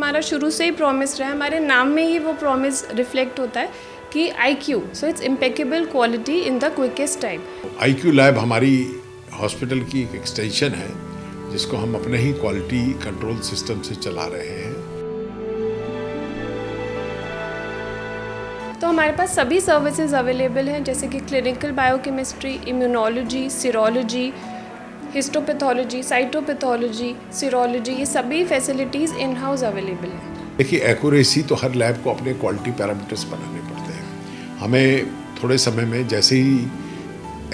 हमारा शुरू से ही प्रॉमिस रहा है, हमारे नाम में ही वो प्रॉमिस रिफ्लेक्ट होता है कि IQ, so it's impeccable quality in the quickest time. IQ lab हमारी हॉस्पिटल की एक एक्सटेंशन है जिसको हम अपने ही क्वालिटी कंट्रोल सिस्टम से चला रहे हैं। तो हमारे पास सभी सर्विसेज अवेलेबल हैं, जैसे कि clinical biochemistry, immunology, serology, histopathology, cytopathology, serology, ये सभी फैसिलिटीज़ इन हाउस अवेलेबल हैं। देखिए, एक्यूरेसी तो हर लैब को अपने क्वालिटी पैरामीटर्स बनाने पड़ते हैं। हमें थोड़े समय में जैसे ही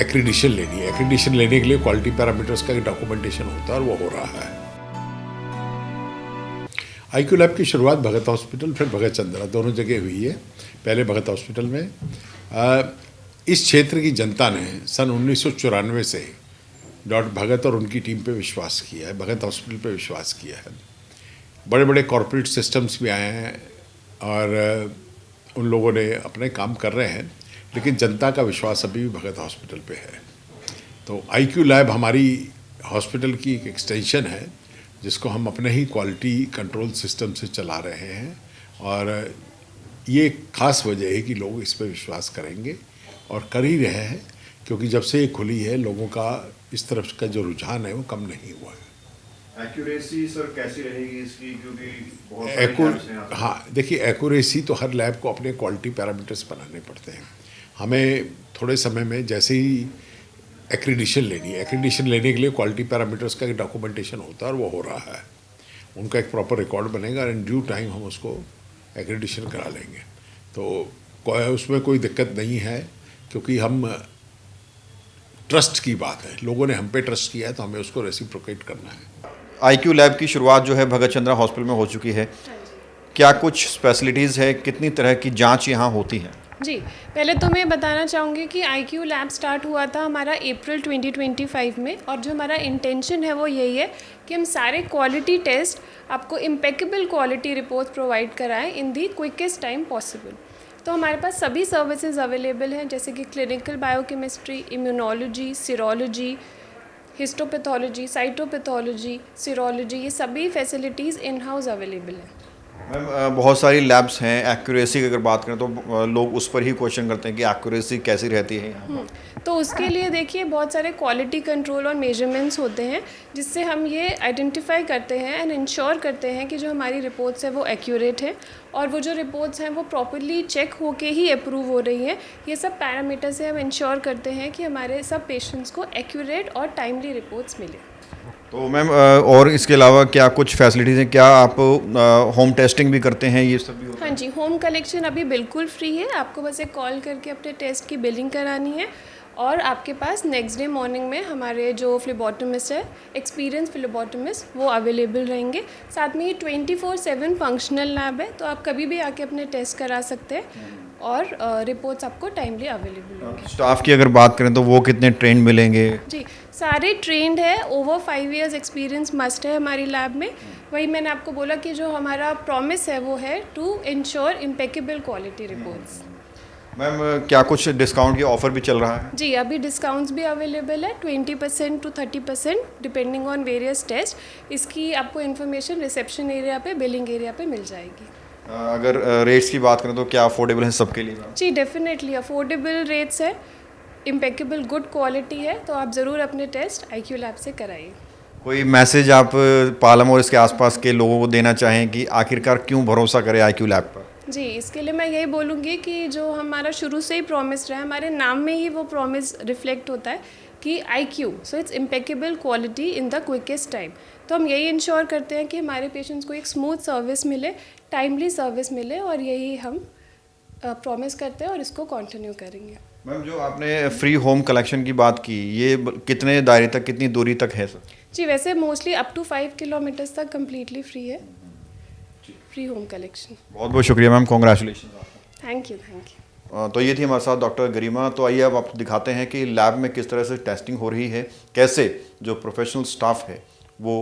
एक्रीडिशन लेनी है, एक्रीडिशन लेने के लिए क्वालिटी पैरामीटर्स का डॉक्यूमेंटेशन होता है और वो हो रहा है। IQ लैब की शुरुआत भगत हॉस्पिटल फिर भगत चंद्रा दोनों जगह हुई है। पहले भगत हॉस्पिटल में इस क्षेत्र की जनता ने सन 1994 से डॉक्टर भगत और उनकी टीम पे विश्वास किया है, भगत हॉस्पिटल पे विश्वास किया है। बड़े बड़े कॉरपोरेट सिस्टम्स भी आए हैं और उन लोगों ने अपने काम कर रहे हैं, लेकिन जनता का विश्वास अभी भी भगत हॉस्पिटल पे है। तो IQ लैब हमारी हॉस्पिटल की एक एक्सटेंशन है जिसको हम अपने ही क्वालिटी कंट्रोल सिस्टम से चला रहे हैं, और ये खास वजह है कि लोग इस पर विश्वास करेंगे और कर ही रहे हैं, क्योंकि जब से ये खुली है लोगों का इस तरफ का जो रुझान है वो कम नहीं हुआ है। एक्यूरेसी सर कैसी रहेगी इसकी, क्योंकि बहुत सारे लैब्स हैं यहाँ पे। हाँ, देखिए, एक्यूरेसी तो हर लैब को अपने क्वालिटी पैरामीटर्स बनाने पड़ते हैं। हमें थोड़े समय में जैसे ही एक्रीडिशन लेनी है, एक्रीडिशन लेने के लिए क्वालिटी पैरामीटर्स का डॉक्यूमेंटेशन होता है और वो हो रहा है। उनका एक प्रॉपर रिकॉर्ड बनेगा और इन ड्यू टाइम हम उसको एक्रीडिशन करा लेंगे। तो उसमें कोई दिक्कत नहीं है, क्योंकि हम ट्रस्ट की बात है, लोगों ने हम पे ट्रस्ट किया है तो हमें उसको रेसिप्रोकेट करना है। IQ लैब की शुरुआत जो है भगत चंद्रा हॉस्पिटल में हो चुकी है। क्या कुछ स्पेशलिटीज़ है, कितनी तरह की जांच यहाँ होती है? जी, पहले तो मैं बताना चाहूँगी कि IQ लैब स्टार्ट हुआ था हमारा अप्रैल 2025 में, और जो हमारा इंटेंशन है वो यही है कि हम सारे क्वालिटी टेस्ट आपको इम्पेकेबल क्वालिटी रिपोर्ट प्रोवाइड कराएं इन दी क्विकेस्ट टाइम पॉसिबल। तो हमारे पास सभी सर्विसेज अवेलेबल हैं, जैसे कि clinical biochemistry, immunology, serology, histopathology, cytopathology, serology, ये सभी फैसिलिटीज़ इन हाउस अवेलेबल हैं। मैम, बहुत सारी लैब्स हैं, एक्यूरेसी की अगर बात करें तो लोग उस पर ही क्वेश्चन करते हैं कि एक्यूरेसी कैसी रहती है यहाँ पर? तो उसके लिए देखिए बहुत सारे क्वालिटी कंट्रोल और मेजरमेंट्स होते हैं, जिससे हम ये आइडेंटिफाई करते हैं एंड इंश्योर करते हैं कि जो हमारी रिपोर्ट्स है वो एक्यूरेट है, और वो जो रिपोर्ट्स हैं वो प्रॉपरली चेक होके ही अप्रूव हो रही हैं। ये सब पैरामीटर से हम इंश्योर करते हैं कि हमारे सब पेशेंट्स को एक्यूरेट और टाइमली रिपोर्ट्स मिले। तो मैम, और इसके अलावा क्या कुछ फैसिलिटीज़ हैं? क्या आप होम टेस्टिंग भी करते हैं? ये सब भी होता है? हाँ जी, होम कलेक्शन अभी बिल्कुल फ्री है। आपको बस एक कॉल करके अपने टेस्ट की बिलिंग करानी है, और आपके पास नेक्स्ट डे मॉर्निंग में हमारे जो फ्लेबोटमिस्ट है, एक्सपीरियंस फ्लेबोटमिस्ट, वो अवेलेबल रहेंगे। साथ में ये 24/7 फंक्शनल लैब है, तो आप कभी भी आके अपने टेस्ट करा सकते हैं और रिपोर्ट्स आपको टाइमली अवेलेबल होंगी। स्टाफ की अगर बात करें तो वो कितने ट्रेन मिलेंगे? जी, सारे ट्रेंड है, ओवर 5 इयर्स एक्सपीरियंस मस्ट है हमारी लैब में। वही मैंने आपको बोला कि जो हमारा प्रॉमिस है वो है to ensure impeccable quality reports. Ma'am, क्या कुछ डिस्काउंट की ऑफ़र भी चल रहा है? जी, अभी डिस्काउंट्स भी अवेलेबल है 20% to 30% depending on various test. इसकी आपको इन्फॉर्मेशन रिसेप्शन एरिया पे, बिलिंग एरिया पे मिल जाएगी। अगर रेट्स की बात करें तो क्या अफोर्डेबल है सबके लिए? जी, डेफिनेटली अफोर्डेबल रेट्स है, इम्पेकेबल गुड क्वालिटी है, तो आप ज़रूर अपने टेस्ट IQ लैब से कराइए। कोई मैसेज आप पालम और इसके आसपास के लोगों को देना चाहें कि आखिरकार क्यों भरोसा करें IQ लैब पर? जी, इसके लिए मैं यही बोलूँगी कि जो हमारा शुरू से ही प्रॉमिस रहा है, हमारे नाम में ही वो प्रॉमिस रिफ्लेक्ट होता है कि IQ, so it's impeccable quality in the quickest time. तो हम यही इंश्योर करते हैं कि हमारे पेशेंट्स को एक स्मूथ सर्विस मिले, टाइमली सर्विस मिले, और यही हम प्रॉमिस करते हैं और इसको कंटिन्यू करेंगे। मैम, जो आपने फ्री होम कलेक्शन की बात की, ये कितने दायरे तक, कितनी दूरी तक है सर? जी, वैसे मोस्टली अप टू 5 किलोमीटर्स तक कम्प्लीटली फ्री है फ्री होम कलेक्शन। बहुत बहुत शुक्रिया मैम, कॉन्ग्रेचुलेशन। Thank you. तो ये थी हमारे साथ डॉक्टर गरिमा। तो आइए अब आपको दिखाते हैं कि लैब में किस तरह से टेस्टिंग हो रही है, कैसे जो प्रोफेशनल स्टाफ है वो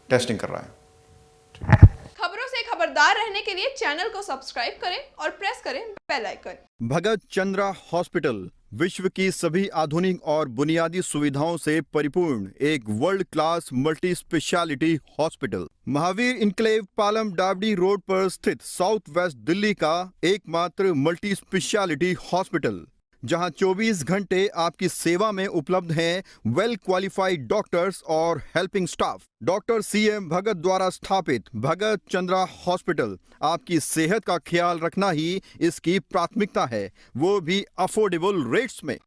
टेस्टिंग कर रहा है। खबरों से खबरदार रहने के लिए चैनल को सब्सक्राइब करें और प्रेस करें बेल आइकन। भगत चंद्रा हॉस्पिटल, विश्व की सभी आधुनिक और बुनियादी सुविधाओं से परिपूर्ण एक world class multi speciality hospital Mahavir enclave Palam डावडी रोड पर स्थित साउथ वेस्ट दिल्ली का एकमात्र मल्टी स्पेशलिटी हॉस्पिटल, जहां 24 घंटे आपकी सेवा में उपलब्ध हैं वेल क्वालिफाइड डॉक्टर्स और हेल्पिंग स्टाफ। डॉक्टर CM भगत द्वारा स्थापित भगत चंद्रा हॉस्पिटल आपकी सेहत का ख्याल रखना ही इसकी प्राथमिकता है, वो भी अफोर्डेबल रेट्स में।